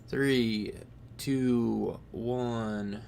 Three, two, one.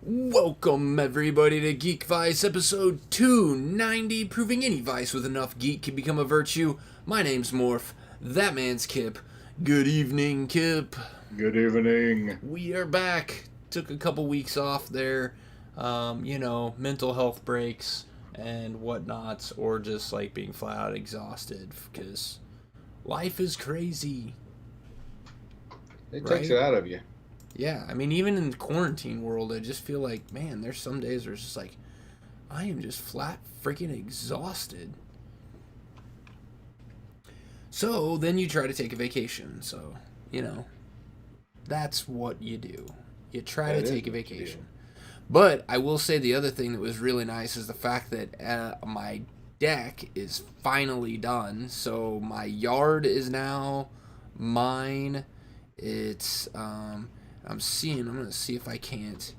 Welcome everybody to Geekvice episode 290, proving any vice with enough geek can become a virtue. My name's Morph, that man's Kip. Good evening, Kip. Good evening. We are back. Took a couple weeks off there, mental health breaks and whatnots, or just like being flat out exhausted because life is crazy. It takes it out of you. Yeah, I mean, even in the quarantine world, I just feel like, man, there's some days where it's just like, I am just flat freaking exhausted. So then you try to take a vacation. So, that's what you do. You try to take a vacation. But I will say the other thing that was really nice is the fact that my deck is finally done. So my yard is now mine. It's, I'm gonna see if I can't.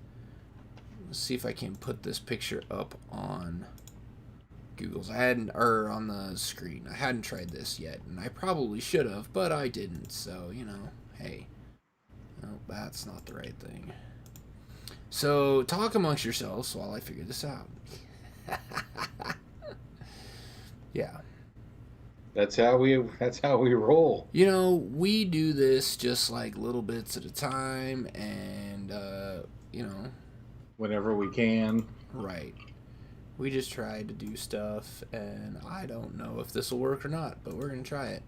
Let's see if I can put this picture up on Google's. On the screen. I hadn't tried this yet, and I probably should have, but I didn't. So hey, no, that's not the right thing. So talk amongst yourselves while I figure this out. Yeah. That's how we roll. We do this just like little bits at a time, and whenever we can. Right. We just try to do stuff, and I don't know if this will work or not, but we're gonna try it.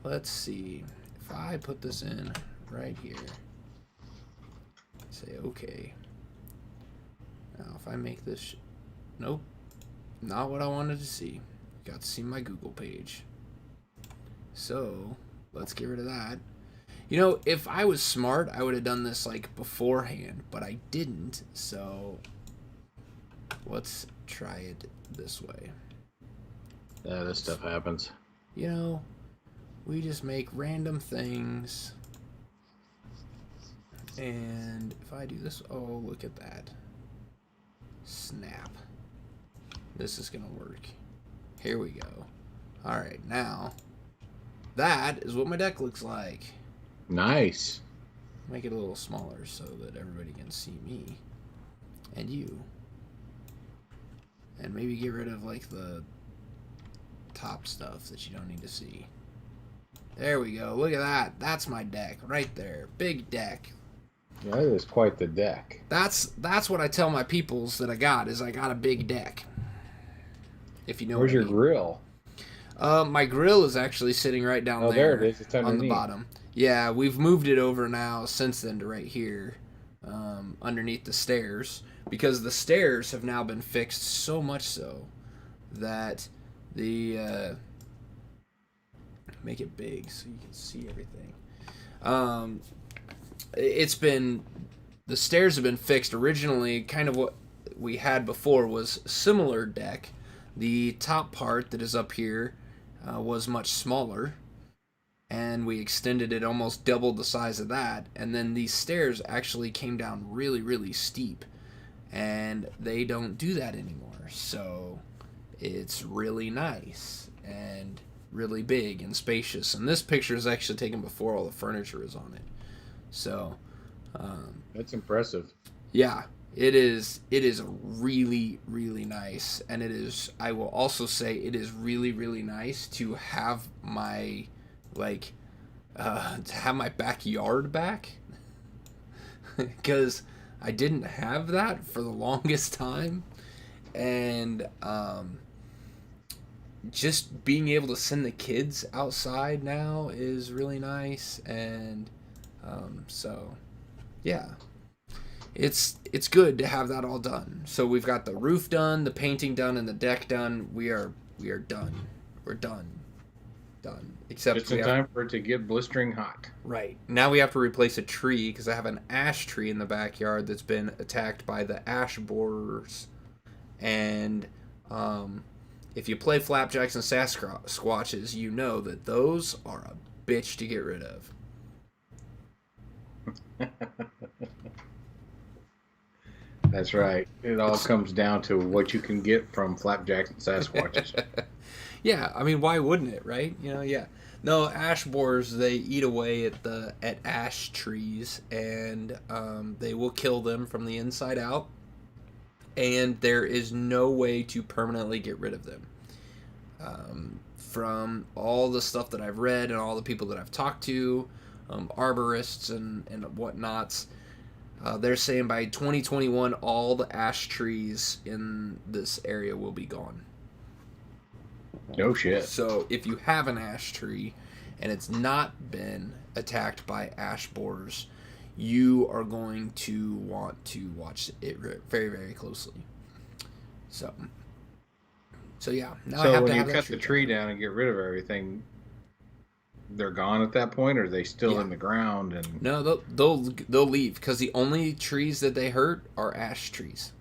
Let's see. If I put this in right here, say okay. Now if I make this, nope, not what I wanted to see. Got to see my Google page. So, let's get rid of that. If I was smart, I would have done this like beforehand, but I didn't. So, let's try it this way. Yeah, this stuff happens. We just make random things. And if I do this, oh, look at that. Snap. This is going to work. Here we go. Alright, now, that is what my deck looks like. Nice. Make it a little smaller so that everybody can see me. And you. And maybe get rid of, like, the top stuff that you don't need to see. There we go. Look at that. That's my deck right there. Big deck. Yeah, that is quite the deck. That's what I tell my peoples that I got a big deck. If you know Where's what I your mean. grill? My grill is actually sitting right down there. Oh, there it is. It's on the bottom. Yeah, we've moved it over now since then to right here, underneath the stairs, because the stairs have now been fixed so much so that the make it big so you can see everything. The stairs have been fixed. Originally, kind of what we had before was similar deck. The top part that is up here was much smaller, and we extended it, almost doubled the size of that, and then these stairs actually came down really, really steep, and they don't do that anymore, so it's really nice and really big and spacious. And this picture is actually taken before all the furniture is on it, so that's impressive. Yeah. It is really, really nice, and I will also say it is really, really nice to have my, backyard back, because I didn't have that for the longest time, and, just being able to send the kids outside now is really nice, and, so, yeah. It's good to have that all done. So we've got the roof done, the painting done, and the deck done. We are done. We're done. Except just in time for it to get blistering hot. Right. Now we have to replace a tree because I have an ash tree in the backyard that's been attacked by the ash borers, and if you play flapjacks and Sasquatches, you know that those are a bitch to get rid of. That's right. It all comes down to what you can get from flapjacks and Sasquatches. Yeah, I mean, why wouldn't it, right? Yeah. No, ash borers, they eat away at ash trees, and they will kill them from the inside out. And there is no way to permanently get rid of them. From all the stuff that I've read and all the people that I've talked to, arborists and whatnots, they're saying by 2021 all the ash trees in this area will be gone. No shit. So if you have an ash tree and it's not been attacked by ash borers, you are going to want to watch it very, very closely. So yeah. Now so I have when to you have cut the tree down and get rid of everything, they're gone at that point, or are they still in the ground? And no, they'll leave because the only trees that they hurt are ash trees.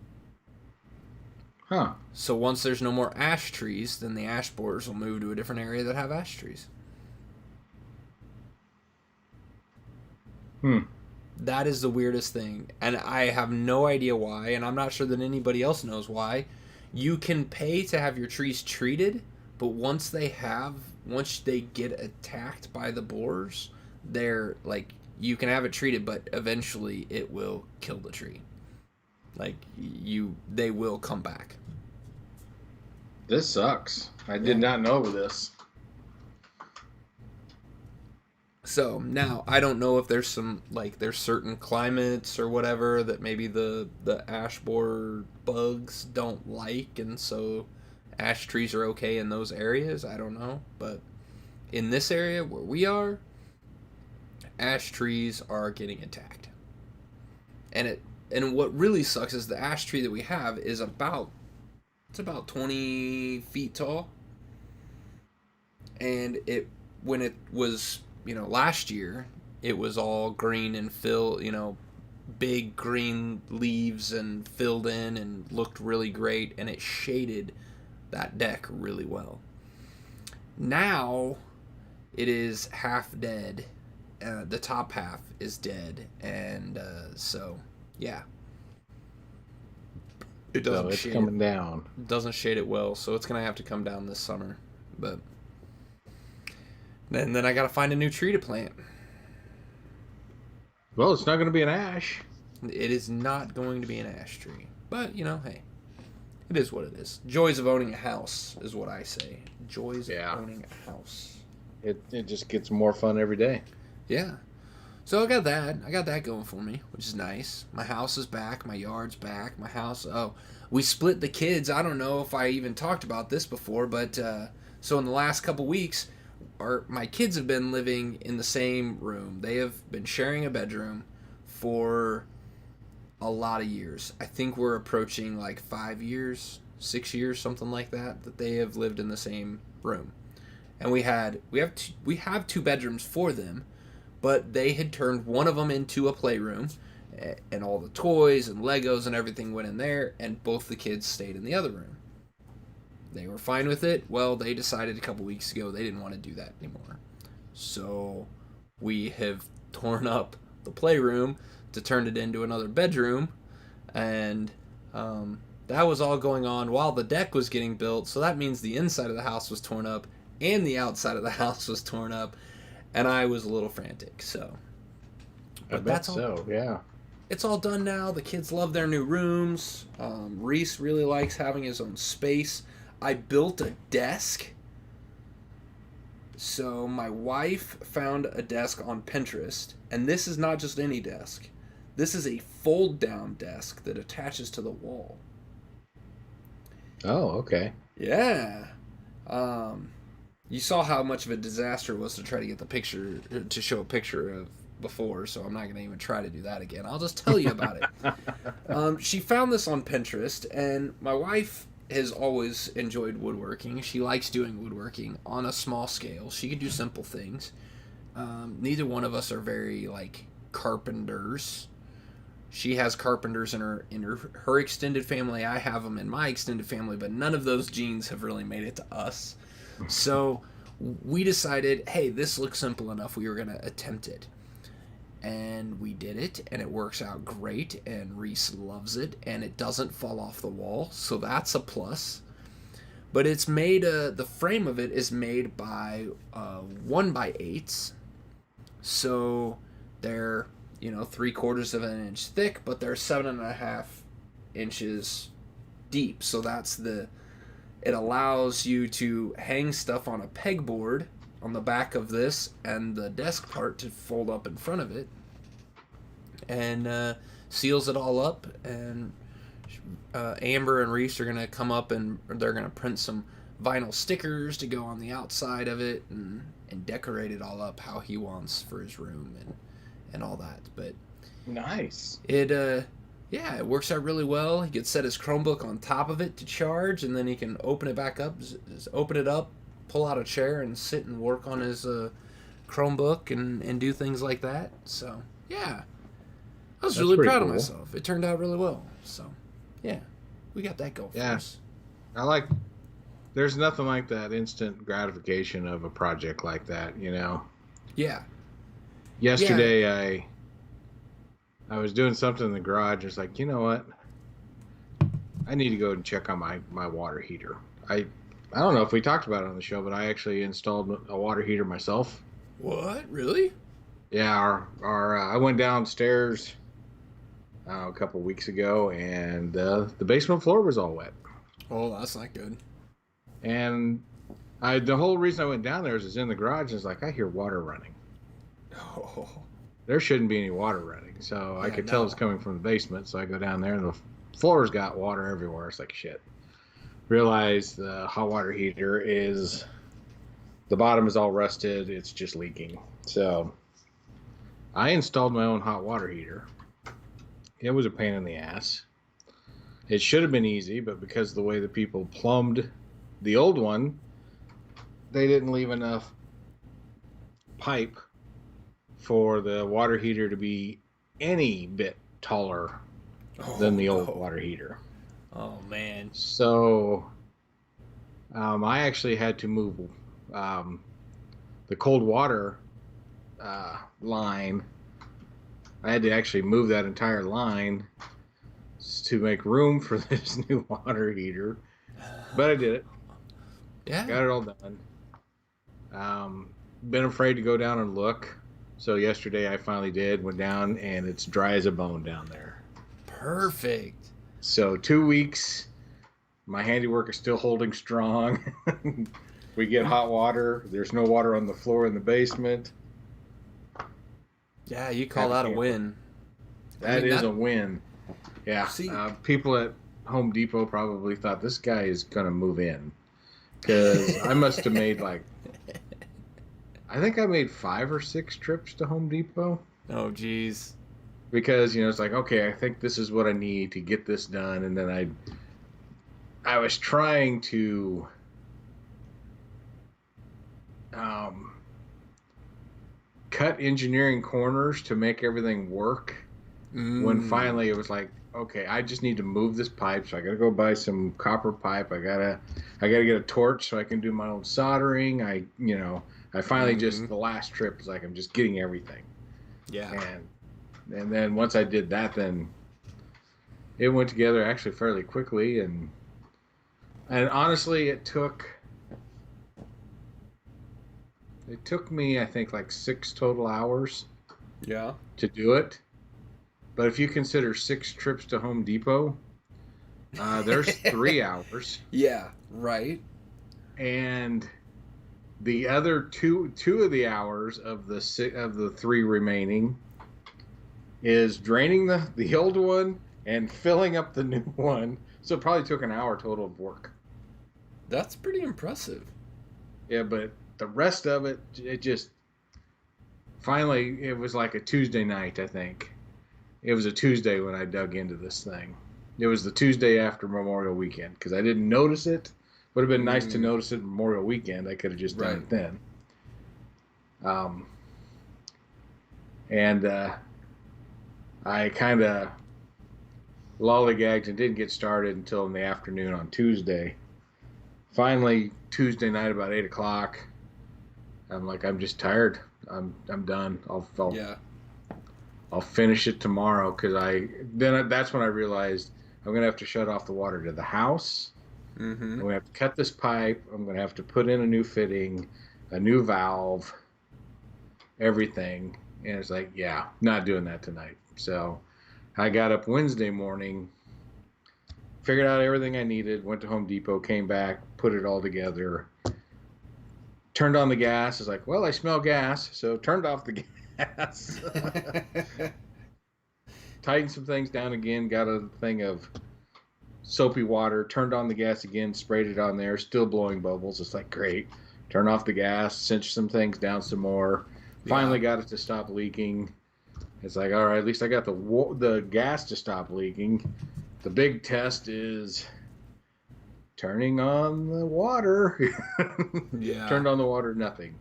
Huh. So once there's no more ash trees, then the ash borers will move to a different area that have ash trees. That is the weirdest thing, and I have no idea why, and I'm not sure that anybody else knows why. You can pay to have your trees treated, but once they get attacked by the borers, they're like, you can have it treated, but eventually it will kill the tree. Like they will come back. This sucks. I did not know this. So now I don't know if there's certain climates or whatever that maybe the ash borer bugs don't like, and so ash trees are okay in those areas. I don't know, but in this area where we are, ash trees are getting attacked. And what really sucks is the ash tree that we have is about 20 feet tall. And when it was, last year, it was all green and big green leaves and filled in and looked really great, and it shaded that deck really well. Now it is half dead. The top half is dead, and so yeah, it doesn't. So it's coming down. Doesn't shade it well, so it's gonna have to come down this summer. But then I gotta find a new tree to plant. Well, it's not going to be an ash. It is not going to be an ash tree, but hey, it is what it is. Joys of owning a house is what I say. Joys of owning a house. It just gets more fun every day. Yeah. So I got that going for me, which is nice. My house is back. My yard's back. My house. Oh, we split the kids. I don't know if I even talked about this before, but so in the last couple weeks, my kids have been living in the same room. They have been sharing a bedroom for a lot of years. I think we're approaching like 5 years, 6 years, something like that they have lived in the same room. And we have two bedrooms for them, but they had turned one of them into a playroom, and all the toys and Legos and everything went in there, and both the kids stayed in the other room. They were fine with it. Well, they decided a couple weeks ago they didn't want to do that anymore. So we have torn up the playroom to turn it into another bedroom, and that was all going on while the deck was getting built. So that means the inside of the house was torn up and the outside of the house was torn up, and I was a little frantic. So, but that's all. So yeah, it's all done now. The kids love their new rooms. Reese really likes having his own space. I built a desk. So my wife found a desk on Pinterest, and this is not just any desk. This is a fold-down desk that attaches to the wall. Oh, okay. Yeah. You saw how much of a disaster it was to try to get to show a picture of before, so I'm not going to even try to do that again. I'll just tell you about it. She found this on Pinterest, and my wife has always enjoyed woodworking. She likes doing woodworking on a small scale. She could do simple things. Neither one of us are very, carpenters. She has carpenters in her extended family. I have them in my extended family, but none of those genes have really made it to us. So we decided, hey, this looks simple enough. We were going to attempt it. And we did it, and it works out great, and Reese loves it, and it doesn't fall off the wall, so that's a plus. But it's made, the frame of it is made by 1x8s, so they're, 3/4 of an inch thick, but they're 7.5 inches deep, so it allows you to hang stuff on a pegboard on the back of this, and the desk part to fold up in front of it, and seals it all up. And Amber and Reese are going to come up, and they're going to print some vinyl stickers to go on the outside of it, and decorate it all up how he wants for his room and all that. But nice. It works out really well. He could set his Chromebook on top of it to charge, and then he can open it back up, just open it up, pull out a chair, and sit and work on his Chromebook and do things like that. So, yeah. I was really proud of myself. It turned out really well. So, yeah. We got that going for us. There's nothing like that instant gratification of a project like that, Yeah. Yesterday, I was doing something in the garage. It's like, you know what? I need to go and check on my water heater. I don't know if we talked about it on the show, but I actually installed a water heater myself. What? Really? Yeah, I went downstairs a couple weeks ago, and the basement floor was all wet. Oh, that's not good. And the whole reason I went down there is it's in the garage. It's like I hear water running. Oh. There shouldn't be any water running, so I could tell it's coming from the basement. So I go down there, and the floor's got water everywhere. It's like shit. Realize the hot water heater the bottom is all rusted. It's just leaking. So I installed my own hot water heater. It was a pain in the ass. It should have been easy, but because of the way the people plumbed the old one, they didn't leave enough pipe for the water heater to be any bit taller than the old water heater. Oh, man. So I actually had to move the cold water line. I had to actually move that entire line to make room for this new water heater. But I did it. Yeah. Got it all done. Been afraid to go down and look. So yesterday I finally did. Went down, and it's dry as a bone down there. Perfect. So 2 weeks. My handiwork is still holding strong. We get hot water. There's no water on the floor in the basement. Yeah, you call that a win. That is a win. Yeah. See, people at Home Depot probably thought this guy is going to move in. Because I must have made I think I made 5 or 6 trips to Home Depot. Oh, geez. Because, it's like, okay, I think this is what I need to get this done. And then I was trying to cut engineering corners to make everything work. When finally it was like, okay, I just need to move this pipe, so I gotta go buy some copper pipe. I gotta get a torch so I can do my own soldering. I finally just the last trip was like I'm just getting everything. Yeah. And then once I did that, then it went together actually fairly quickly, and honestly it took me I think 6 total hours. Yeah. To do it. But if you consider 6 trips to Home Depot, there's 3 hours. Yeah, right. And the other two of the hours of the 3 remaining is draining the old one and filling up the new one. So it probably took an hour total of work. That's pretty impressive. Yeah, but the rest of it just finally it was like a Tuesday night, I think. It was a Tuesday when I dug into this thing. It was the Tuesday after Memorial Weekend because I didn't notice it. Would have been nice to notice it Memorial Weekend. I could have just done it then. I kind of lollygagged and didn't get started until in the afternoon on Tuesday. Finally, Tuesday night about 8 o'clock, I'm like, I'm just tired. I'm done. I'll finish it tomorrow because that's when I realized I'm gonna have to shut off the water to the house. Mm-hmm. I'm gonna have to cut this pipe. I'm gonna have to put in a new fitting, a new valve, everything. And it's like, yeah, not doing that tonight. So I got up Wednesday morning, figured out everything I needed, went to Home Depot, came back, put it all together, turned on the gas. It's like, well, I smell gas, so turned off the gas. Tightened some things down again, got a thing of soapy water, turned on the gas again, sprayed it on there, still blowing bubbles. It's like, great. Turn off the gas, cinch some things down some more. Finally got it to stop leaking. It's like, all right, at least I got the gas to stop leaking. The big test is turning on the water. Yeah. Turned on the water, nothing.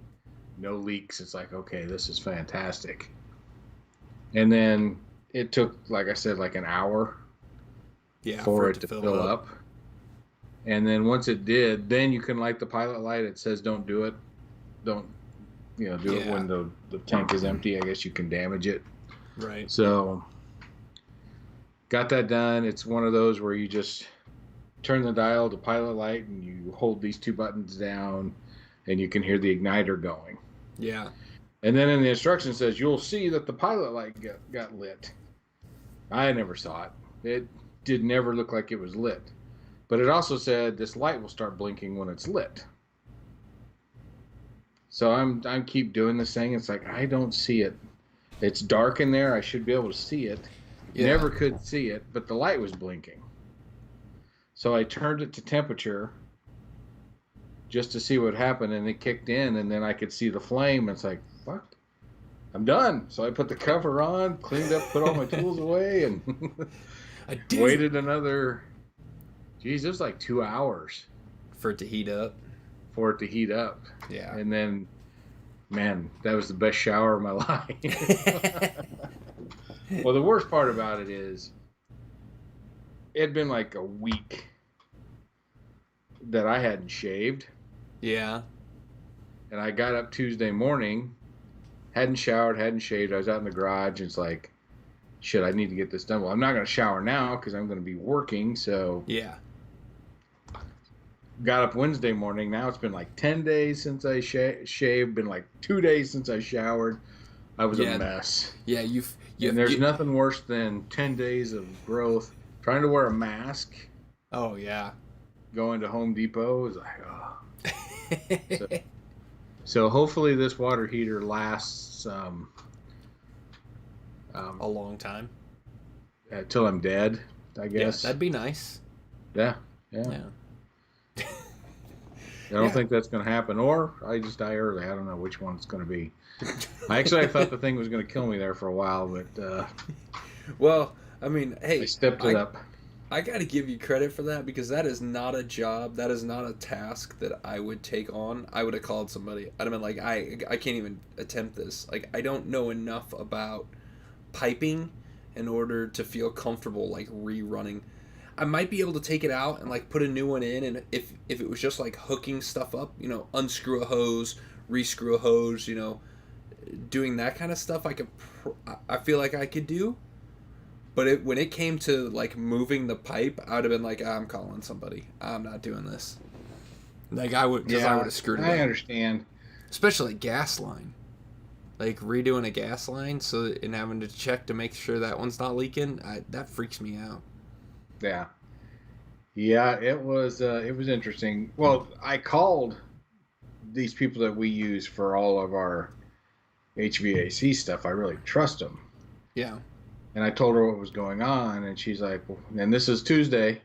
No leaks. It's like, okay, this is fantastic. And then it took, like I said, like an hour for it to fill up. And then once it did, then you can light the pilot light. It says don't do it. Don't, do it when the tank is empty. I guess you can damage it. Right. So got that done. It's one of those where you just turn the dial to pilot light and you hold these two buttons down and you can hear the igniter going. Yeah. And then in the instructions says you'll see that the pilot light got lit. I never saw it. It did never look like it was lit. But it also said this light will start blinking when it's lit. So I'm keep doing this thing. It's like I don't see it. It's dark in there. I should be able to see it. Yeah. Never could see it, but the light was blinking. So I turned it to temperature just to see what happened, and it kicked in, and then I could see the flame. It's like, fuck, I'm done. So I put the cover on, cleaned up, put all my tools away, and waited another, it was like 2 hours. For it to heat up? Yeah. And then, man, that was the best shower of my life. Well, the worst part about it is it had been like a week that I hadn't shaved. Yeah. And I got up Tuesday morning, hadn't showered, hadn't shaved. I was out in the garage, and it's like, shit, I need to get this done. Well, I'm not going to shower now because I'm going to be working, so... Yeah. Got up Wednesday morning. Now it's been like 10 days since I shaved, been like 2 days since I showered. I was a mess. Yeah, and there's nothing worse than 10 days of growth. Trying to wear a mask. Oh, yeah. Going to Home Depot is like, oh. So hopefully this water heater lasts a long time. Till I'm dead, I guess. Yeah, that'd be nice. Yeah. I don't think that's going to happen, or I just die early. I don't know which one it's going to be. I thought the thing was going to kill me there for a while, but... well, I mean, hey... I stepped it up. I got to give you credit for that, because that is not a job, that is not a task that I would take on. I would have called somebody. I'd have been like, I can't even attempt this. Like, I don't know enough about piping in order to feel comfortable, like, rerunning. I might be able to take it out and like put a new one in, and if it was just like hooking stuff up, unscrew a hose, rescrew a hose, doing that kind of stuff, I feel like I could do. But when it came to like moving the pipe, I would have been like, I'm calling somebody. I'm not doing this. Like I would, because I would have screwed it up. I understand. Especially gas line. Like redoing a gas line and having to check to make sure that one's not leaking, that freaks me out. Yeah, it was interesting. Well, I called these people that we use for all of our HVAC stuff. I really trust them. Yeah. And I told her what was going on, and she's like, and this is Tuesday,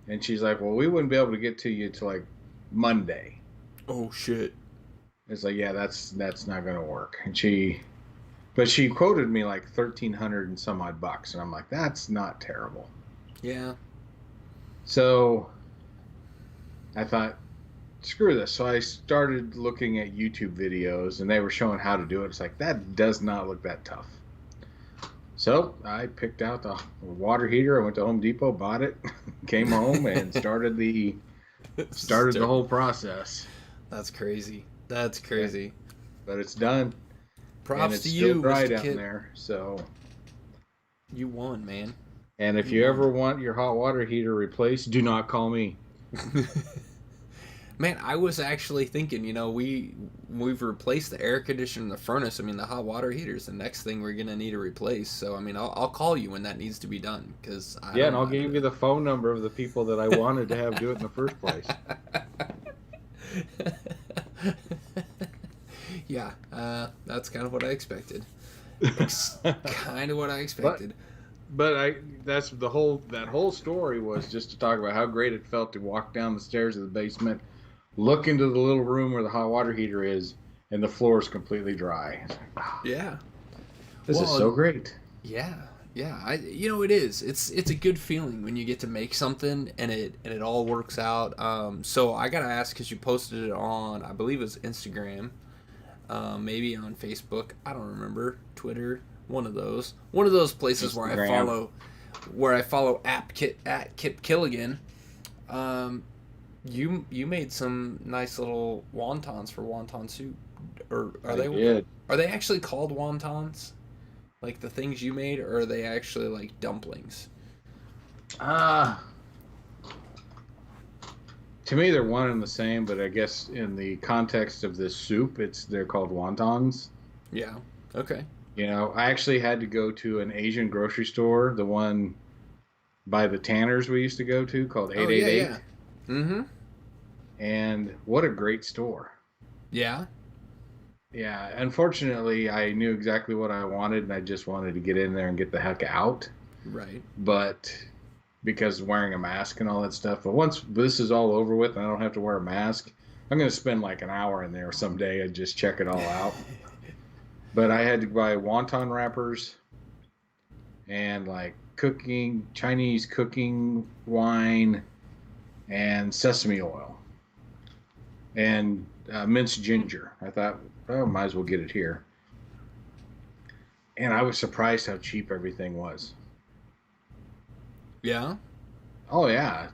and she's like, well, we wouldn't be able to get to you till like Monday. Oh shit. It's like, yeah, that's not going to work. And she quoted me like $1,300 and some odd bucks, and I'm like, that's not terrible. Yeah. So I thought, screw this. So I started looking at YouTube videos, and they were showing how to do it. It's like, that does not look that tough. So I picked out the water heater. I went to Home Depot, bought it, came home, and started the whole process. That's crazy. That's crazy. Yeah. But it's done. Props and it's to still you, dry Mr. down Kit. there. So you won, man. And if you ever want your hot water heater replaced, do not call me. Man, I was actually thinking, we've replaced the air conditioner and the furnace. I mean, the hot water heater is the next thing we're gonna need to replace. So, I mean, I'll call you when that needs to be done, because and I'll give you the phone number of the people that I wanted to have do it in the first place. Yeah, that's kind of what I expected. Kind of what I expected. But that whole story was just to talk about how great it felt to walk down the stairs of the basement, look into the little room where the hot water heater is, and the floor is completely dry. It's like, wow, yeah, this is so great. Yeah. It is. It's a good feeling when you get to make something and it all works out. So I gotta ask, because you posted it on, I believe it was Instagram, maybe on Facebook. I don't remember. Twitter. One of those places Instagram. where I follow at Kip Killigan. You made some nice little wontons for wonton soup, or are they actually called wontons, like the things you made, or are they actually like dumplings? To me, they're one and the same, but I guess in the context of this soup, they're called wontons. Yeah. Okay. I actually had to go to an Asian grocery store, the one by the Tanners we used to go to, called 888. Yeah. Mm-hmm. And what a great store. Yeah. Yeah. Unfortunately, I knew exactly what I wanted, and I just wanted to get in there and get the heck out. Right. But because wearing a mask and all that stuff. But once this is all over with and I don't have to wear a mask, I'm going to spend like an hour in there someday and just check it all out. But I had to buy wonton wrappers and like Chinese cooking wine and sesame oil and minced ginger. I thought, might as well get it here. And I was surprised how cheap everything was. Yeah? Oh, yeah.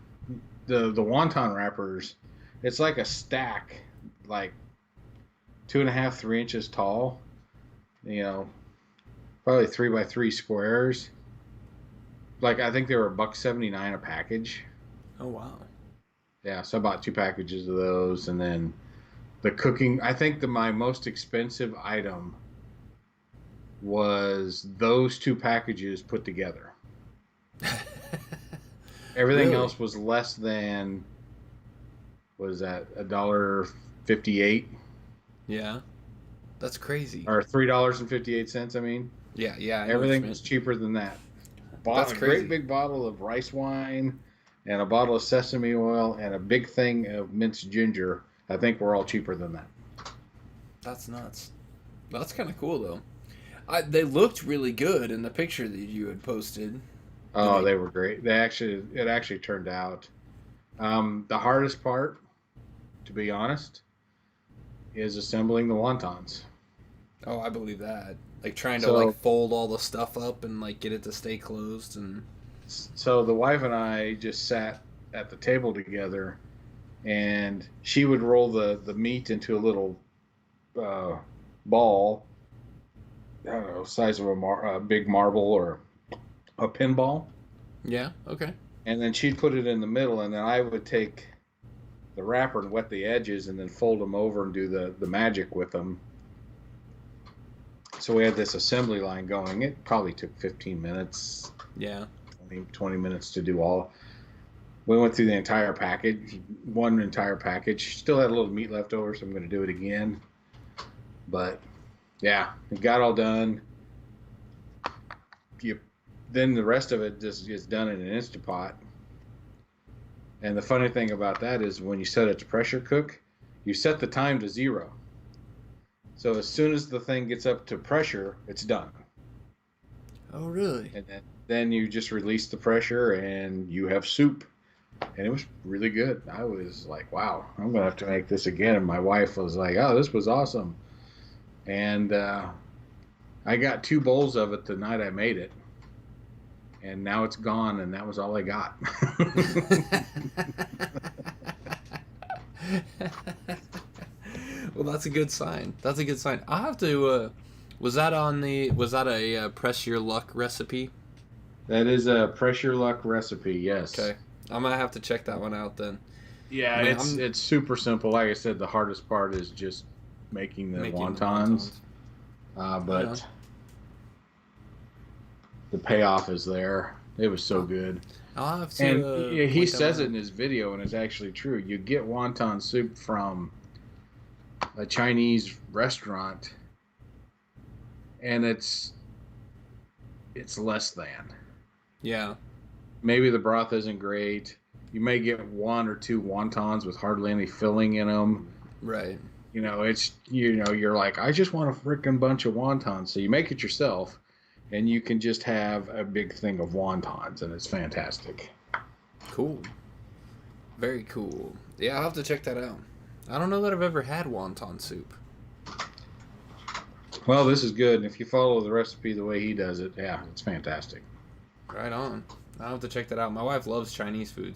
The wonton wrappers, it's like a stack, like 2.5, 3 inches tall. Probably 3x3 squares. Like, I think they were $1.79 a package. Oh, wow. Yeah, so I bought 2 packages of those, and then the cooking. I think my most expensive item was those 2 packages put together. Everything else was less than, what is that, $1.58? Yeah. That's crazy. Or $3.58, I mean. Yeah. Everything was cheaper than that. Bought a great big bottle of rice wine and a bottle of sesame oil and a big thing of minced ginger. I think we're all cheaper than that. That's nuts. That's kind of cool, though. They looked really good in the picture that you had posted. Oh, they were great. It actually turned out. The hardest part, to be honest, is assembling the wontons. Oh, I believe that. Like trying to fold all the stuff up and like get it to stay closed. And so the wife and I just sat at the table together, and she would roll the meat into a little ball, I don't know, size of a big marble or a pinball. Yeah. Okay. And then she'd put it in the middle, and then I would take the wrapper and wet the edges and then fold them over and do the magic with them. So we had this assembly line going. It probably took 15 minutes. Yeah. 20 minutes to do all. We went through the entire package, one entire package. Still had a little meat left over, so I'm going to do it again. But yeah, it got all done. Then the rest of it just gets done in an Instapot. And the funny thing about that is when you set it to pressure cook, you set the time to 0. So as soon as the thing gets up to pressure, it's done. Oh, really? And then you just release the pressure and you have soup. And it was really good. I was like, wow, I'm going to have to make this again. And my wife was like, oh, this was awesome. And I got 2 bowls of it the night I made it. and now it's gone, and that was all I got. Well, that's a good sign. That's a good sign. I'll have to. Was that a press your luck recipe? That is a press your luck recipe. Yes. Okay, I'm gonna have to check that one out then. Yeah, I mean, it's super simple. Like I said, the hardest part is just making the wontons. But the payoff is there. It was so good. I'll have to. And he says it in his video, and it's actually true. You get wonton soup from a Chinese restaurant, and it's less than. Yeah. Maybe the broth isn't great. You may get one or two wontons with hardly any filling in them. Right. You're like, I just want a freaking bunch of wontons. So you make it yourself, and you can just have a big thing of wontons, and it's fantastic. Cool. Very cool. Yeah, I'll have to check that out. I don't know that I've ever had wonton soup. Well, this is good, and if you follow the recipe the way he does it, yeah, it's fantastic. Right on. I'll have to check that out. My wife loves Chinese food,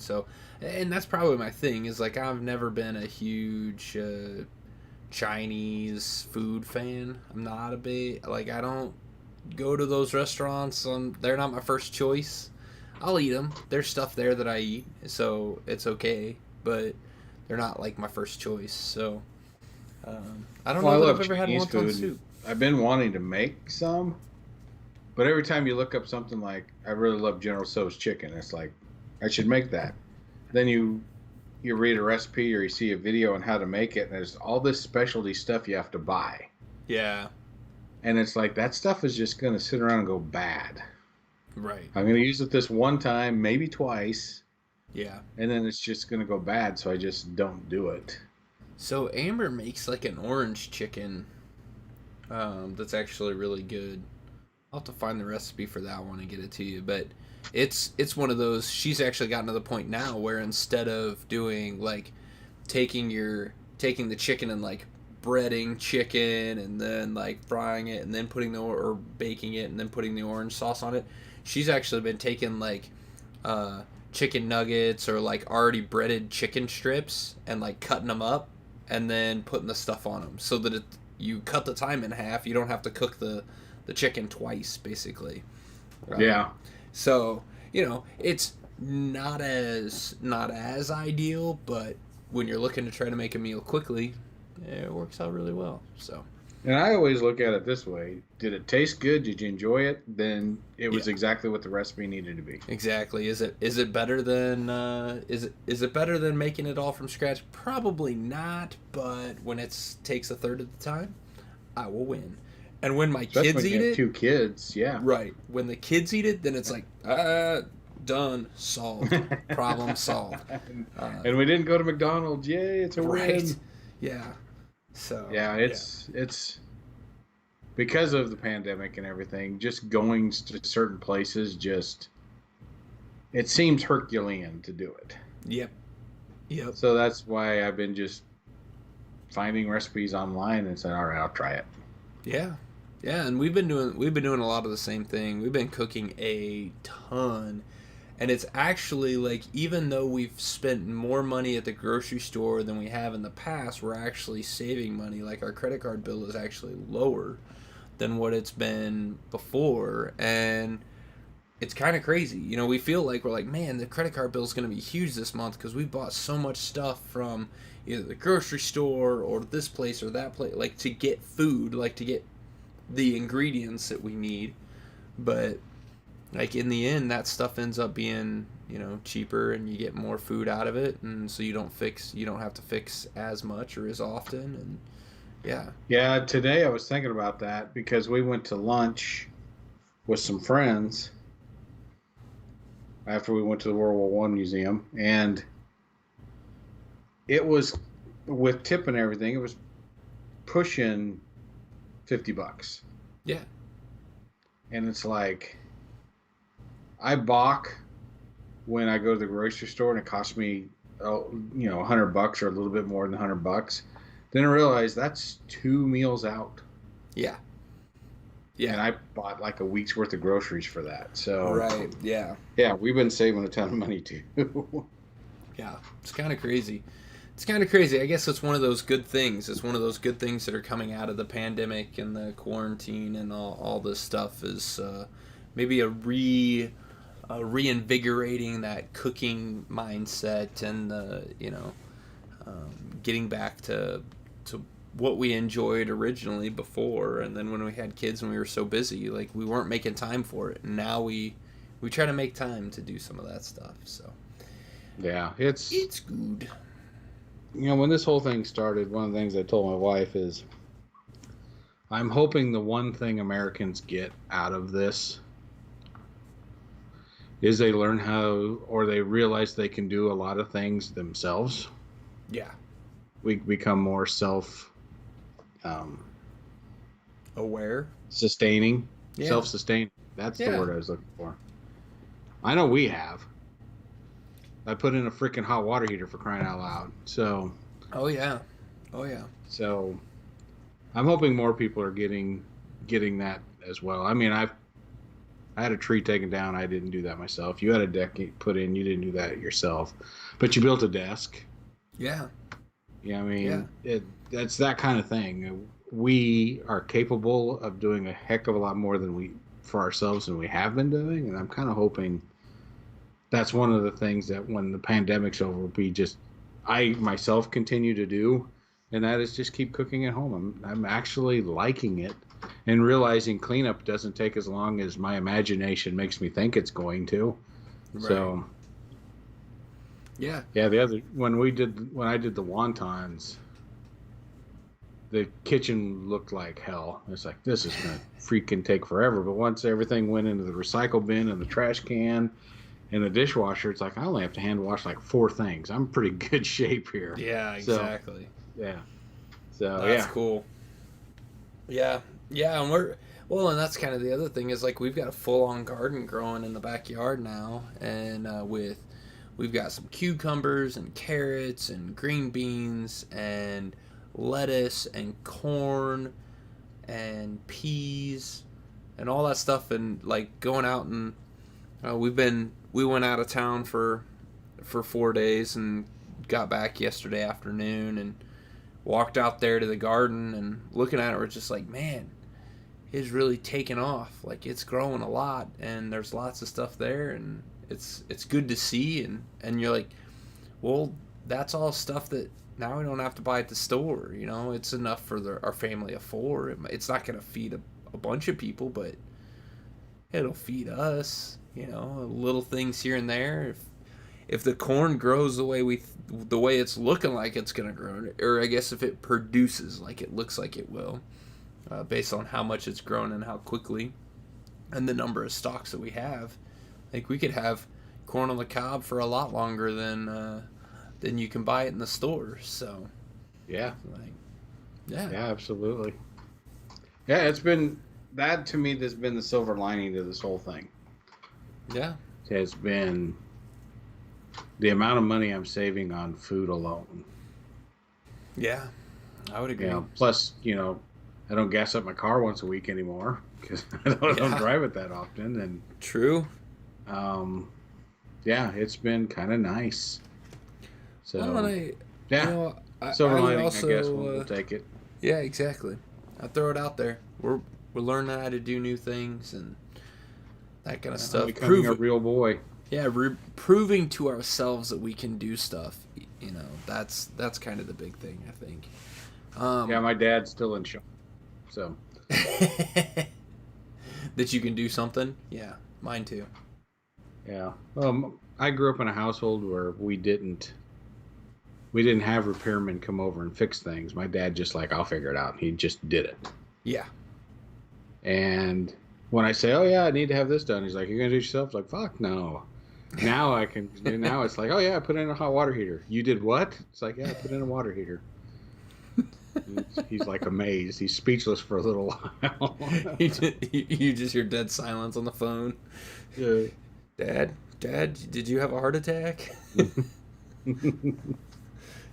and that's probably my thing, is like I've never been a huge Chinese food fan. I'm not a big, like, I don't go to those restaurants. They're not my first choice. I'll eat them. There's stuff there that I eat, so it's okay, but they're not like my first choice. So I don't know that I've ever had wonton soup. I've been wanting to make some, but every time you look up something like, I really love General Tso's chicken, it's like, I should make that. Then you read a recipe or you see a video on how to make it, and there's all this specialty stuff you have to buy. Yeah. And it's like, that stuff is just going to sit around and go bad. Right. I'm going to use it this one time, maybe twice. Yeah. And then it's just going to go bad, so I just don't do it. So Amber makes like an orange chicken that's actually really good. I'll have to find the recipe for that one and get it to you. But it's one of those, she's actually gotten to the point now where instead of doing like taking the chicken and like breading chicken and then like frying it and then or baking it and then putting the orange sauce on it, she's actually been taking like chicken nuggets or like already breaded chicken strips and like cutting them up and then putting the stuff on them so that you cut the time in half. You don't have to cook the chicken twice, basically. Yeah. So, it's not as ideal, but when you're looking to try to make a meal quickly, it works out really well. So. And I always look at it this way: did it taste good? Did you enjoy it? Then it was exactly what the recipe needed to be. Exactly. Is it better than is it better than making it all from scratch? Probably not. But when it takes a third of the time, I will win. And when my kids eat it, 2 kids, yeah, right. When the kids eat it, then it's like done, solved, problem solved. And we didn't go to McDonald's. Yay! It's a win. Yeah. So yeah, it's because of the pandemic and everything. Just going to certain places, it seems Herculean to do it. Yep. So that's why I've been just finding recipes online and saying, all right, I'll try it. Yeah, and we've been doing a lot of the same thing. We've been cooking a ton. And it's actually like, even though we've spent more money at the grocery store than we have in the past, we're actually saving money. Like, our credit card bill is actually lower than what it's been before. And it's kind of crazy. We feel like we're like, man, the credit card bill is going to be huge this month because we bought so much stuff from either the grocery store or this place or that place, like to get food, like to get the ingredients that we need. But like, in the end, that stuff ends up being, cheaper, and you get more food out of it, and so you don't have to fix as much or as often, and yeah. Yeah, today I was thinking about that because we went to lunch with some friends after we went to the World War I Museum, and it was, with tip and everything, it was pushing $50. Yeah. And it's like, I balk when I go to the grocery store and it costs me, $100 or a little bit more than $100. Then I realize that's 2 meals out. Yeah. Yeah. And I bought like a week's worth of groceries for that. So right, yeah. Yeah, we've been saving a ton of money too. Yeah, it's kind of crazy. It's kind of crazy. I guess it's one of those good things. It's one of those good things that are coming out of the pandemic and the quarantine and all this stuff is maybe reinvigorating that cooking mindset and getting back to what we enjoyed originally before. And then when we had kids and we were so busy, like we weren't making time for it. And now we try to make time to do some of that stuff. So yeah, it's good. When this whole thing started, one of the things I told my wife is I'm hoping the one thing Americans get out of this is they learn how, or they realize they can do a lot of things themselves. Yeah. We become more aware, sustaining, yeah. Self-sustaining. That's the word I was looking for. I know we have. I put in a freaking hot water heater for crying out loud. So. Oh yeah. So, I'm hoping more people are getting that as well. I mean, I had a tree taken down. I didn't do that myself. You had a deck put in. You didn't do that yourself, but you built a desk. Yeah. Yeah. I mean, that's that kind of thing. We are capable of doing a heck of a lot more for ourselves than we have been doing, and I'm kind of hoping that's one of the things that when the pandemic's over, I myself continue to do, and that is just keep cooking at home. I'm actually liking it and realizing cleanup doesn't take as long as my imagination makes me think it's going to. Right. So yeah. When I did the wontons, the kitchen looked like hell. It's like, this is going to freaking take forever. But once everything went into the recycle bin and the trash can and the dishwasher, it's like I only have to hand wash like 4 things. I'm in pretty good shape here. Yeah, exactly. So that's cool. Yeah, and that's kind of the other thing is like we've got a full-on garden growing in the backyard now, and we've got some cucumbers and carrots and green beans and lettuce and corn and peas and all that stuff, and like going out and we went out of town for 4 days and got back yesterday afternoon and walked out there to the garden and looking at it, we're just like, man, it's really taken off. Like it's growing a lot and there's lots of stuff there and it's good to see, and you're like, well, that's all stuff that now we don't have to buy at the store. It's enough for our family of 4. It's not going to feed a bunch of people, but it'll feed us. Little things here and there. If the corn grows the way it's looking like it's gonna grow, or I guess if it produces like it looks like it will, based on how much it's grown and how quickly, and the number of stalks that we have, like we could have corn on the cob for a lot longer than you can buy it in the store. So yeah, yeah, absolutely. Yeah, it's been that to me. That's been the silver lining to this whole thing. Yeah, it has been the amount of money I'm saving on food alone. Yeah, I would agree. Plus, I don't gas up my car once a week anymore because I don't drive it that often. And true. It's been kind of nice. So silver lining. I guess we'll take it. Yeah, exactly. I throw it out there. We're learning how to do new things and that kind of stuff. Becoming a real boy. Yeah, proving to ourselves that we can do stuff. That's kind of the big thing, I think. My dad's still in shock. So that you can do something. Yeah, mine too. Yeah. I grew up in a household where we didn't have repairmen come over and fix things. My dad just like, I'll figure it out. He just did it. Yeah. And when I say, oh yeah, I need to have this done, he's like, you're gonna do it yourself? Like, fuck no. Now I can. Now it's like, oh yeah, I put in a hot water heater. You did what? It's like, yeah, I put in a water heater. He's like amazed. He's speechless for a little while. You just hear dead silence on the phone. Yeah. Dad, did you have a heart attack?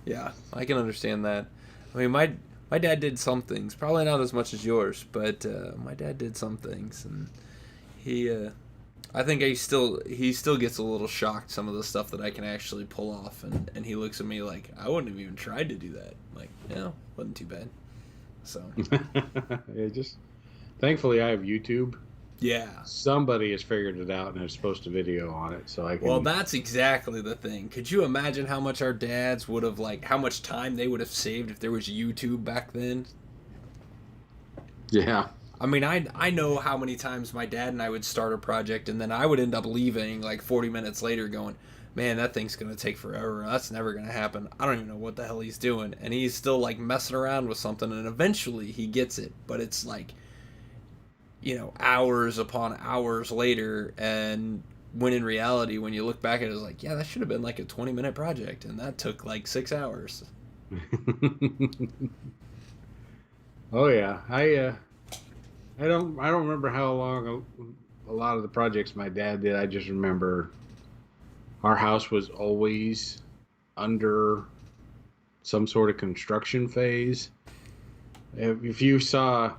Yeah, I can understand that. I mean, my my dad did some things, probably not as much as yours, but my dad did some things, and he, I think he still gets a little shocked some of the stuff that I can actually pull off, and he looks at me like I wouldn't have even tried to do that. Like, wasn't too bad. So yeah, just thankfully I have YouTube. Yeah. Somebody has figured it out and has posted a video on it, so I can. Well, that's exactly the thing. Could you imagine how much our dads would have, like, how much time they would have saved if there was YouTube back then? Yeah. I mean, I know how many times my dad and I would start a project, and then I would end up leaving, like, 40 minutes later going, man, that thing's going to take forever. That's never going to happen. I don't even know what the hell he's doing. And he's still, like, messing around with something, and eventually he gets it. But it's, like, hours upon hours later, and when in reality, when you look back at it, it's like, yeah, that should have been like a 20-minute project, and that took like 6 hours. Oh yeah, I don't remember how long a lot of the projects my dad did. I just remember our house was always under some sort of construction phase. If you saw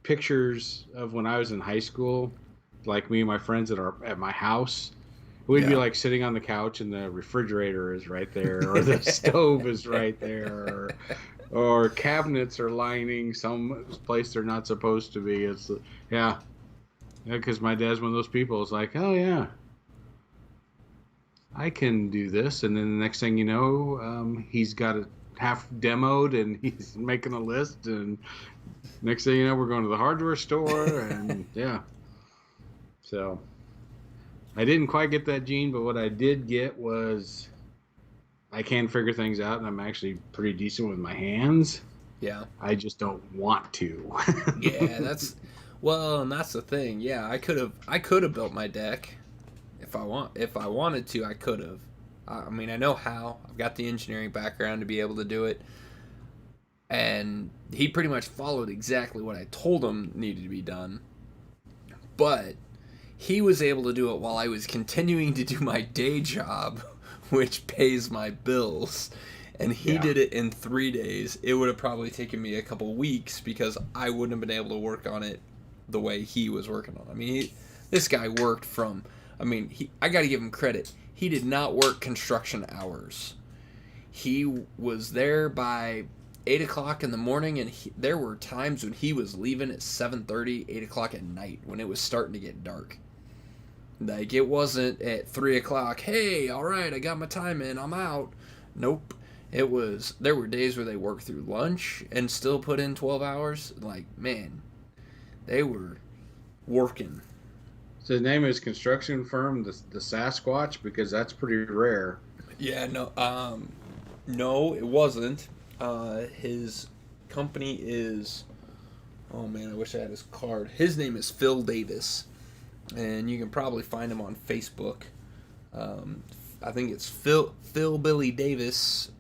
pictures of when I was in high school, like me and my friends at my house, we'd be like sitting on the couch and the refrigerator is right there, or the stove is right there, or cabinets are lining some place they're not supposed to be. It's because my dad's one of those people. It's like, oh yeah, I can do this, and then the next thing you know, he's got it half demoed and he's making a list, and next thing you know, we're going to the hardware store, and yeah. So I didn't quite get that gene, but what I did get was I can figure things out, and I'm actually pretty decent with my hands. Yeah. I just don't want to. Yeah, and that's the thing. Yeah, I could have built my deck if I wanted to. I could have. I mean, I know how. I've got the engineering background to be able to do it. And he pretty much followed exactly what I told him needed to be done. But he was able to do it while I was continuing to do my day job, which pays my bills. And he did it in 3 days. It would have probably taken me a couple weeks because I wouldn't have been able to work on it the way he was working on it. I mean, this guy worked from... I mean, I got to give him credit. He did not work construction hours. He was there by 8 o'clock in the morning, and there were times when he was leaving at 7:30, 8 o'clock at night when it was starting to get dark. Like, it wasn't at 3 o'clock, hey, all right, I got my time in, I'm out. Nope. There were days where they worked through lunch and still put in 12 hours. Like, man, they were working. So his name is construction firm, the Sasquatch, because that's pretty rare. Yeah, no, it wasn't. His company is, oh man, I wish I had his card. His name is Phil Davis, and you can probably find him on Facebook. I think it's Phil Billy Davis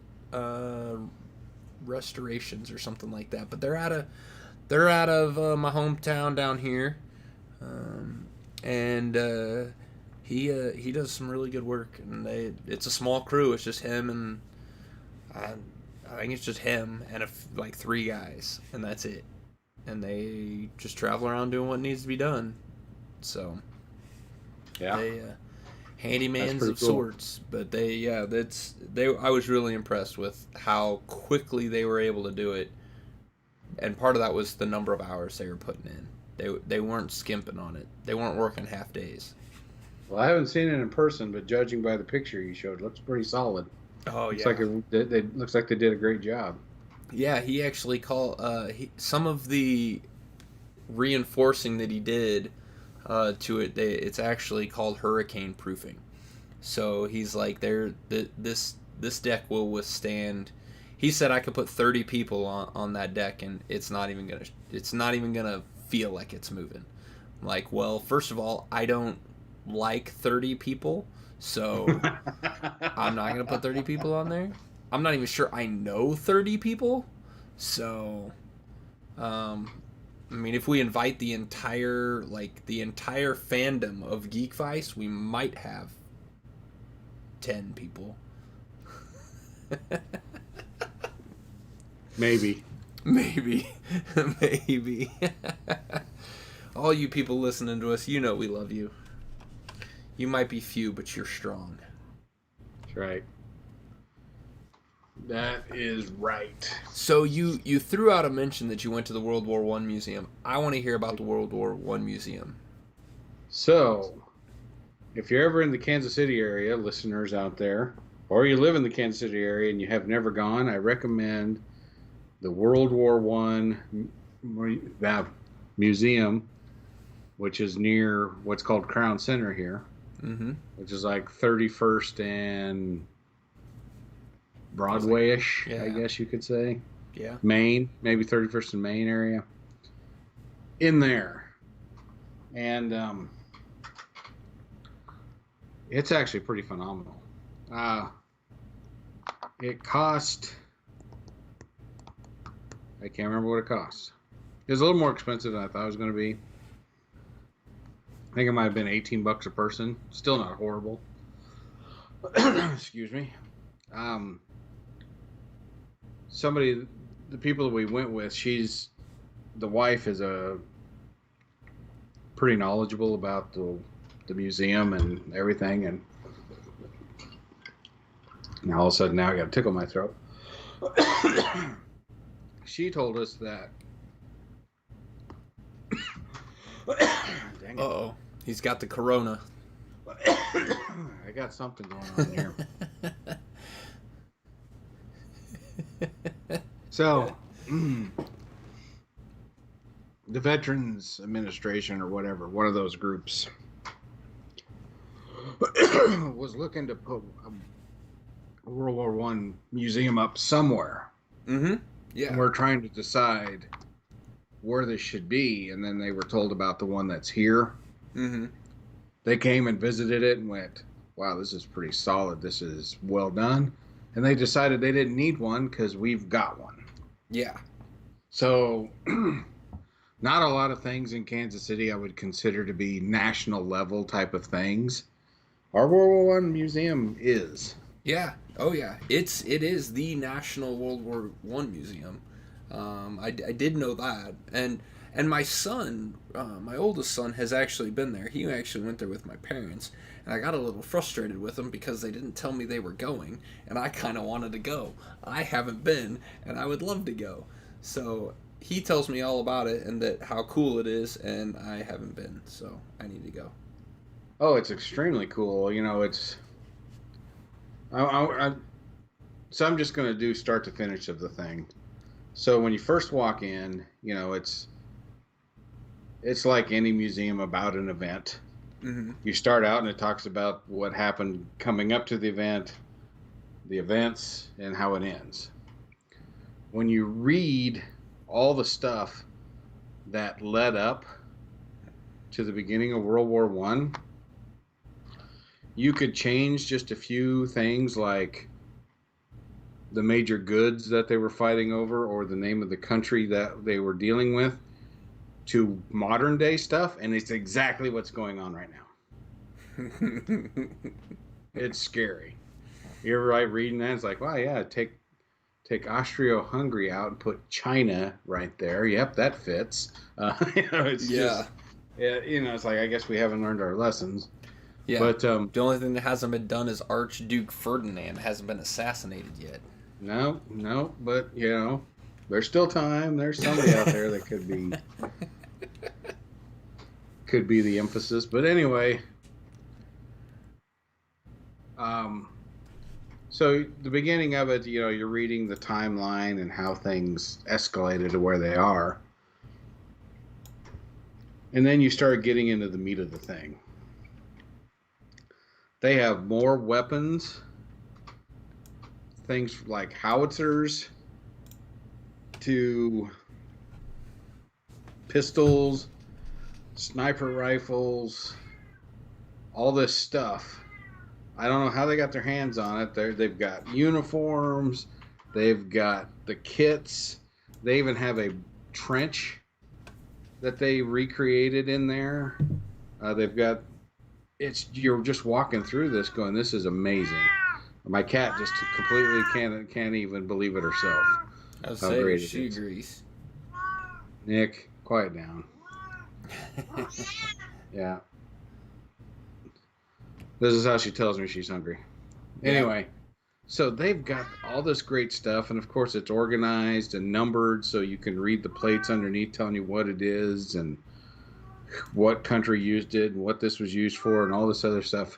Restorations or something like that. But they're out of my hometown down here, and he does some really good work. And it's a small crew. It's just him and I think it's just him and like 3 guys, and that's it. And they just travel around doing what needs to be done. So, yeah, they handymans of sorts. But I was really impressed with how quickly they were able to do it, and part of that was the number of hours they were putting in. They weren't skimping on it. They weren't working half days. Well, I haven't seen it in person, but judging by the picture you showed, it looks pretty solid. Oh, looks yeah. Looks like they did a great job. Yeah, he actually called some of the reinforcing that he did to it. It's actually called hurricane proofing. So he's like, this deck will withstand. He said I could put 30 people on that deck, and it's not even gonna feel like it's moving. I'm like, well, first of all, I don't like 30 people. So I'm not going to put 30 people on there. I'm not even sure I know 30 people. So, I mean, if we invite the entire fandom of Geekvice, we might have 10 people. Maybe. Maybe. Maybe. All you people listening to us, you know we love you. You might be few, but you're strong. That's right. That is right. So you threw out a mention that you went to the World War One museum. I want to hear about the World War One museum. So, if you're ever in the Kansas City area, listeners out there, or you live in the Kansas City area and you have never gone, I recommend the World War One museum, which is near what's called Crown Center here, which is like 31st and Broadway-ish, I guess you could say. Yeah. Main, maybe 31st and Main area. In there. And it's actually pretty phenomenal. It cost... I can't remember what it cost. It was a little more expensive than I thought it was going to be. I think it might have been $18 a person. Still not horrible. Excuse me. The people that we went with, the wife is pretty knowledgeable about the museum and everything, and now all of a sudden now I got a tickle in my throat. She told us that. Dang it. Uh-oh. He's got the corona. I got something going on here. So, the Veterans Administration or whatever, one of those groups, was looking to put a World War One museum up somewhere. Mm-hmm. Yeah. And we're trying to decide where this should be, and then they were told about the one that's here. Mm-hmm. They came and visited it and went, wow, this is pretty solid. This is well done. And they decided they didn't need one because we've got one. Yeah. So, not a lot of things in Kansas City I would consider to be national level type of things. Our World War I museum is. Yeah. Oh, yeah. It is the National World War I Museum. I did know that. And my son, my oldest son, has actually been there. He actually went there with my parents. And I got a little frustrated with them because they didn't tell me they were going. And I kind of wanted to go. I haven't been, and I would love to go. So he tells me all about it and that how cool it is, and I haven't been. So I need to go. Oh, it's extremely cool. You know, it's... So I'm just going to do start to finish of the thing. So when you first walk in, you know, it's like any museum about an event. Mm-hmm. You start out and it talks about what happened coming up to the event, the events, and how it ends. When you read all the stuff that led up to the beginning of World War I, you could change just a few things like the major goods that they were fighting over or the name of the country that they were dealing with to modern day stuff, and it's exactly what's going on right now. It's scary. You ever reading that? It's like, wow, yeah, take Austria-Hungary out and put China right there. Yep, that fits. You know, it's just, yeah, you know, it's like, I guess we haven't learned our lessons. Yeah, but the only thing that hasn't been done is Archduke Ferdinand hasn't been assassinated yet. No, but, you know, there's still time. There's somebody out there that could be the emphasis. But anyway, so the beginning of it, you know, you're reading the timeline and how things escalated to where they are. And then you start getting into the meat of the thing. They have more weapons, things like howitzers to pistols, sniper rifles, all this stuff. I don't know how they got their hands on it. They've got uniforms, they've got the kits, they even have a trench that they recreated in there. They've got... you're just walking through this going, this is amazing. My cat just completely can't even believe it herself. I was how saying great she it is. agrees. Nick, quiet down. Yeah. This is how she tells me she's hungry. Anyway, so they've got all this great stuff, and of course it's organized and numbered so you can read the plates underneath telling you what it is and what country used it and what this was used for and all this other stuff.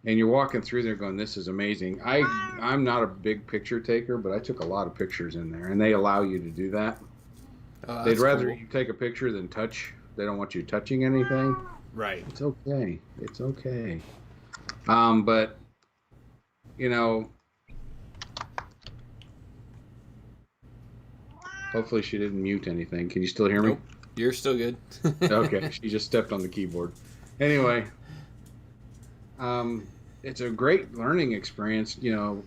And you're walking through there going, this is amazing. I'm not a big picture taker, but I took a lot of pictures in there, and they allow you to do that. Oh, They'd rather cool. you take a picture than touch. They don't want you touching anything. Right. It's okay. It's okay. But, you know, hopefully she didn't mute anything. Can you still hear me? Nope. You're still good. Okay. She just stepped on the keyboard. Anyway, it's a great learning experience. You know,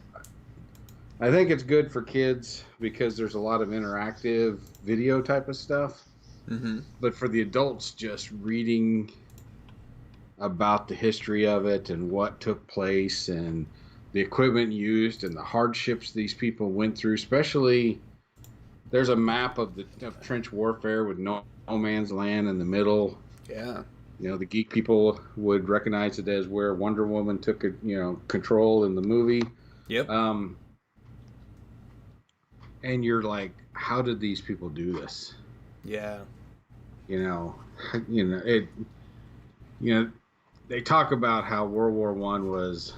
I think it's good for kids because there's a lot of interactive video type of stuff. Mm-hmm. But for the adults, just reading about the history of it and what took place and the equipment used and the hardships these people went through, especially there's a map of trench warfare with no man's land in the middle. Yeah. You know, the geek people would recognize it as where Wonder Woman took control in the movie. Yep. And you're like, how did these people do this? Yeah. They talk about how World War I was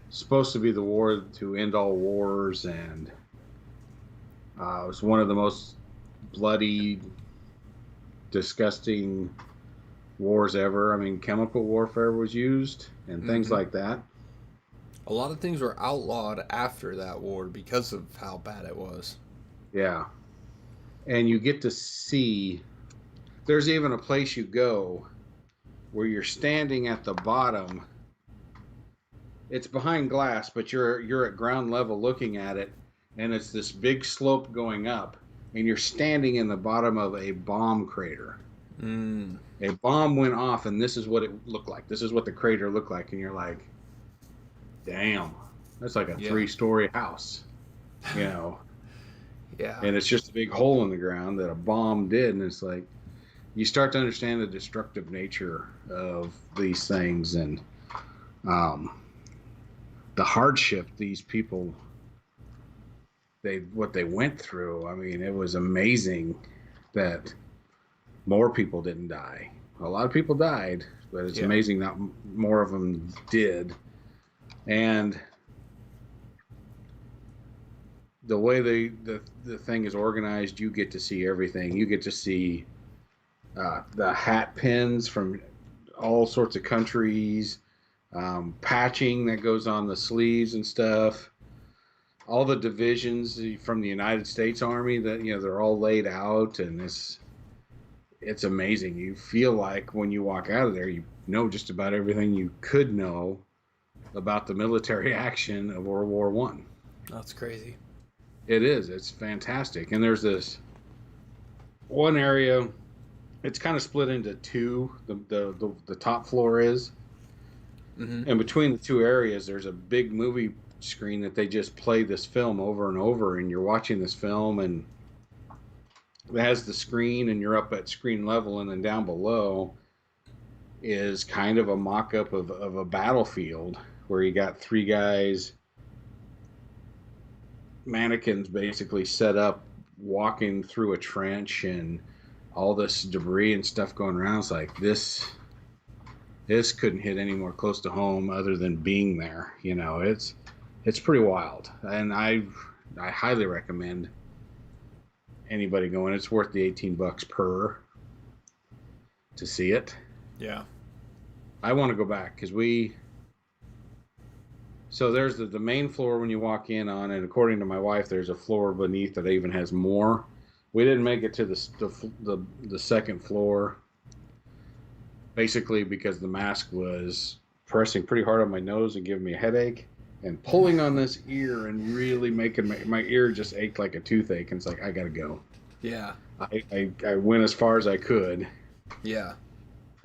supposed to be the war to end all wars, and it was one of the most bloody, disgusting wars ever. I mean, chemical warfare was used and things like that. A lot of things were outlawed after that war because of how bad it was. Yeah. And you get to see, there's even a place you go where you're standing at the bottom. It's behind glass, but you're at ground level looking at it, and it's this big slope going up, and you're standing in the bottom of a bomb crater. A bomb went off, and this is what it looked like. This is what the crater looked like, and you're like, damn, that's like a 3-story house, you know. Yeah. And it's just a big hole in the ground that a bomb did, and it's like you start to understand the destructive nature of these things and the hardship these people what they went through. I mean, it was amazing that more people didn't die. A lot of people died, but it's amazing that more of them did. And the way the thing is organized, you get to see everything. You get to see the hat pins from all sorts of countries, patching that goes on the sleeves and stuff. All the divisions from the United States Army that they're all laid out, and it's amazing. You feel like when you walk out of there, you know just about everything you could know about the military action of World War I. That's crazy. It is. It's fantastic. And there's this one area. It's kind of split into two. The top floor is, and between the two areas, there's a big movie screen that they just play this film over and over, and you're watching this film, and it has the screen, and you're up at screen level, and then down below is kind of a mock-up of a battlefield where you got 3 guys, mannequins basically set up, walking through a trench, and all this debris and stuff going around. It's like this couldn't hit any more close to home other than being there. It's pretty wild, and I highly recommend anybody going. It's worth the $18 per to see it. Yeah, I want to go back because so there's the main floor when you walk in on, and according to my wife, there's a floor beneath that even has more. We didn't make it to the second floor, basically because the mask was pressing pretty hard on my nose and giving me a headache, and pulling on this ear and really making my ear just ached like a toothache. And it's like, I gotta go. Yeah. I went as far as I could. Yeah.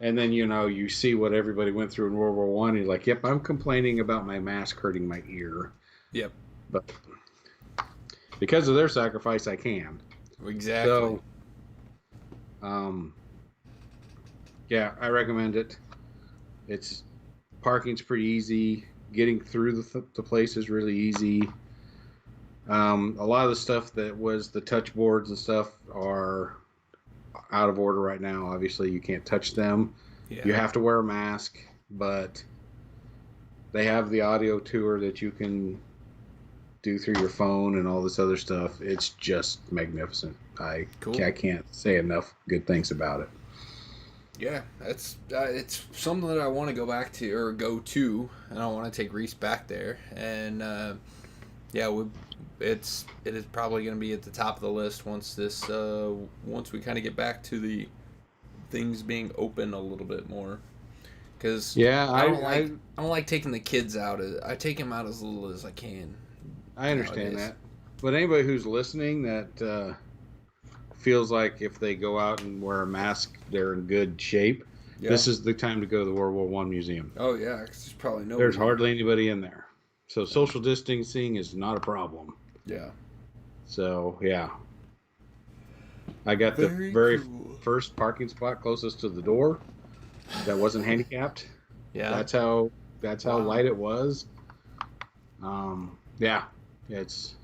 And then you see what everybody went through in World War I. And you're like, yep, I'm complaining about my mask hurting my ear. Yep. But because of their sacrifice, I can. Exactly. So, yeah, I recommend it. It's parking's pretty easy. Getting through the place is really easy. A lot of the stuff that was the touch boards and stuff are out of order right now. Obviously, you can't touch them. Yeah. You have to wear a mask, but they have the audio tour that you can do through your phone and all this other stuff. It's just magnificent. I can't say enough good things about it. Yeah, it's something that I want to go back to or go to, and I want to take Reese back there. And yeah, it is probably going to be at the top of the list once we kind of get back to the things being open a little bit more. Because I don't like taking the kids out. I take them out as little as I can. I understand that, but anybody who's listening that feels like if they go out and wear a mask, they're in good shape. Yeah. This is the time to go to the World War I Museum. Oh yeah, because there's probably nobody. There's hardly anybody in there, so social distancing is not a problem. Yeah. So yeah, I got the very first parking spot closest to the door that wasn't handicapped. Yeah. That's how light it was. Yeah, it's.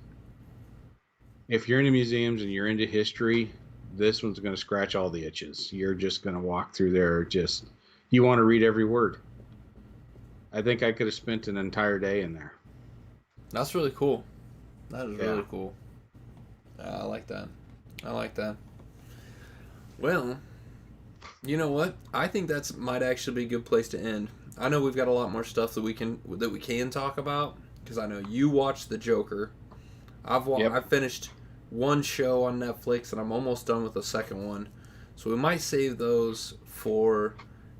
If you're into museums and you're into history, this one's going to scratch all the itches. You're just going to walk through there. You want to read every word. I think I could have spent an entire day in there. That's really cool. That is really cool. I like that. Well, you know what? I think that might actually be a good place to end. I know we've got a lot more stuff that we can talk about because I know you watched The Joker. I've finished one show on Netflix, and I'm almost done with the second one. So we might save those for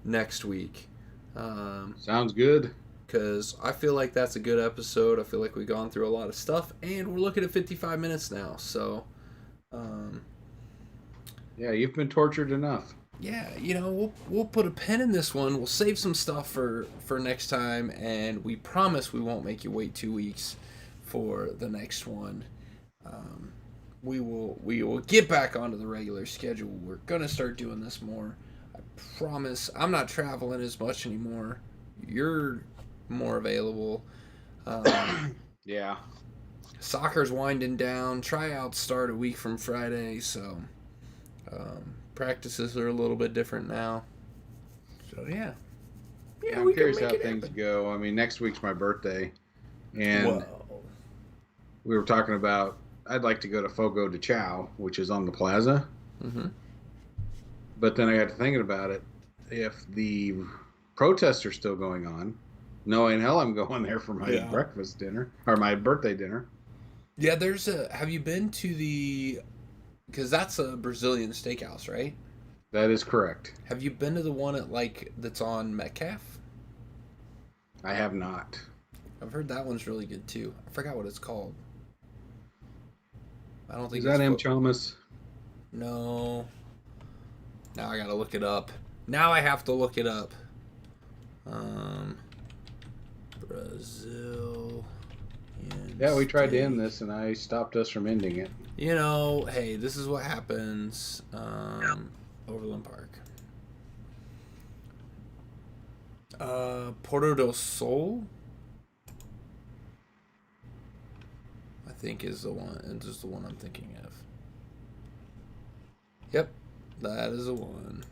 next week. Sounds good. Because I feel like that's a good episode. I feel like we've gone through a lot of stuff, and we're looking at 55 minutes now. So, yeah, you've been tortured enough. Yeah, we'll put a pin in this one. We'll save some stuff for next time, and we promise we won't make you wait 2 weeks for the next one. We will get back onto the regular schedule. We're gonna start doing this more. I promise. I'm not traveling as much anymore. You're more available. Yeah. Soccer's winding down. Tryouts start a week from Friday, so practices are a little bit different now. So yeah. I'm curious how things go. I mean, next week's my birthday, and we were talking about I'd like to go to Fogo de Chao, which is on the plaza. Mm-hmm. But then I got to thinking about it. If the protests are still going on, knowing hell I'm going there for my breakfast dinner or my birthday dinner. Yeah, have you been to because that's a Brazilian steakhouse, right? That is correct. Have you been to the one that's on Metcalf? I have not. I've heard that one's really good too. I forgot what it's called. I don't think is that M. Chalmers? No. Now I gotta look it up. Now I have to look it up. Brazil. Yeah, we tried to end this, and I stopped us from ending it. Hey, this is what happens. Overland Park. Porto do Sol, I think is the one, and just the one I'm thinking of. Yep, that is the one.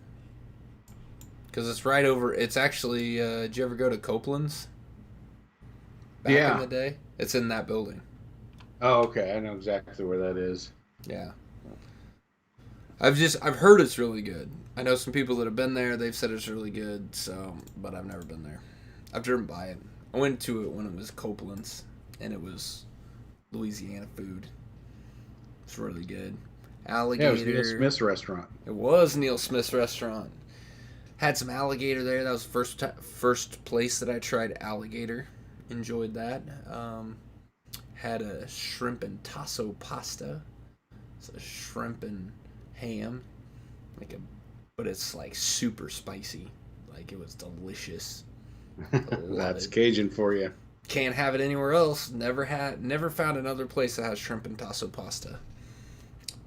Because it's right over. It's actually. Did you ever go to Copeland's? Back in the day, it's in that building. Oh, okay. I know exactly where that is. Yeah. I've heard it's really good. I know some people that have been there. They've said it's really good. So, but I've never been there. I've driven by it. I went to it when it was Copeland's, and it was Louisiana food. It's really good. Alligator. Yeah, it was Neil Smith's restaurant. It was Neil Smith's restaurant. Had some alligator there. That was the first place that I tried alligator. Enjoyed that. Had a shrimp and tasso pasta. It's a shrimp and ham, but it's like super spicy. Like it was delicious. That's Cajun for you. can't have it anywhere else. Never found another place that has shrimp and tasso pasta.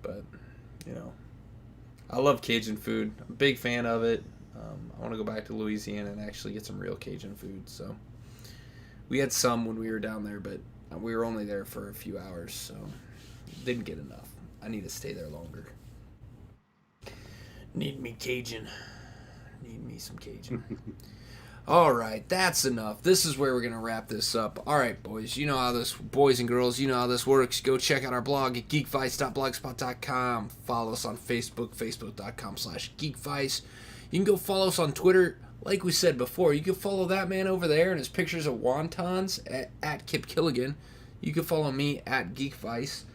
But, you know, I love Cajun food. I'm a big fan of it. I want to go back to Louisiana and actually get some real Cajun food. So we had some when we were down there, but we were only there for a few hours, so didn't get enough. I need to stay there longer. Need me Cajun. Need me some Cajun. All right, that's enough. This is where we're going to wrap this up. All right, boys, boys and girls, you know how this works. Go check out our blog at geekvice.blogspot.com. Follow us on Facebook, facebook.com/geekvice. You can go follow us on Twitter. Like we said before, you can follow that man over there and his pictures of wontons at Kip Killigan. You can follow me at Geekvice.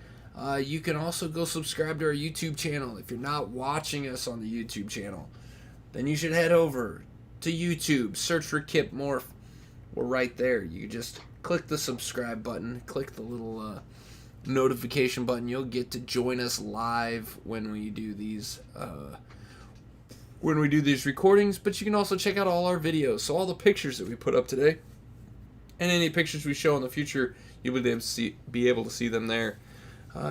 You can also go subscribe to our YouTube channel. If you're not watching us on the YouTube channel, then you should head over to YouTube. Search for Kip Morph. We're right there. You just click the subscribe button. Click the little notification button. You'll get to join us live when we do these recordings, but you can also check out all our videos. So all the pictures that we put up today and any pictures we show in the future, you'll be able to see them there.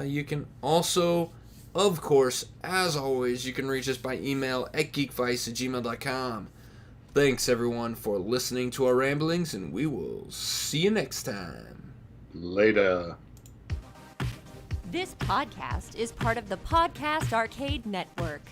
You can also, of course, as always, you can reach us by email at geekvice@gmail.com. Thanks, everyone, for listening to our ramblings, and we will see you next time. Later. This podcast is part of the Podcast Arcade Network.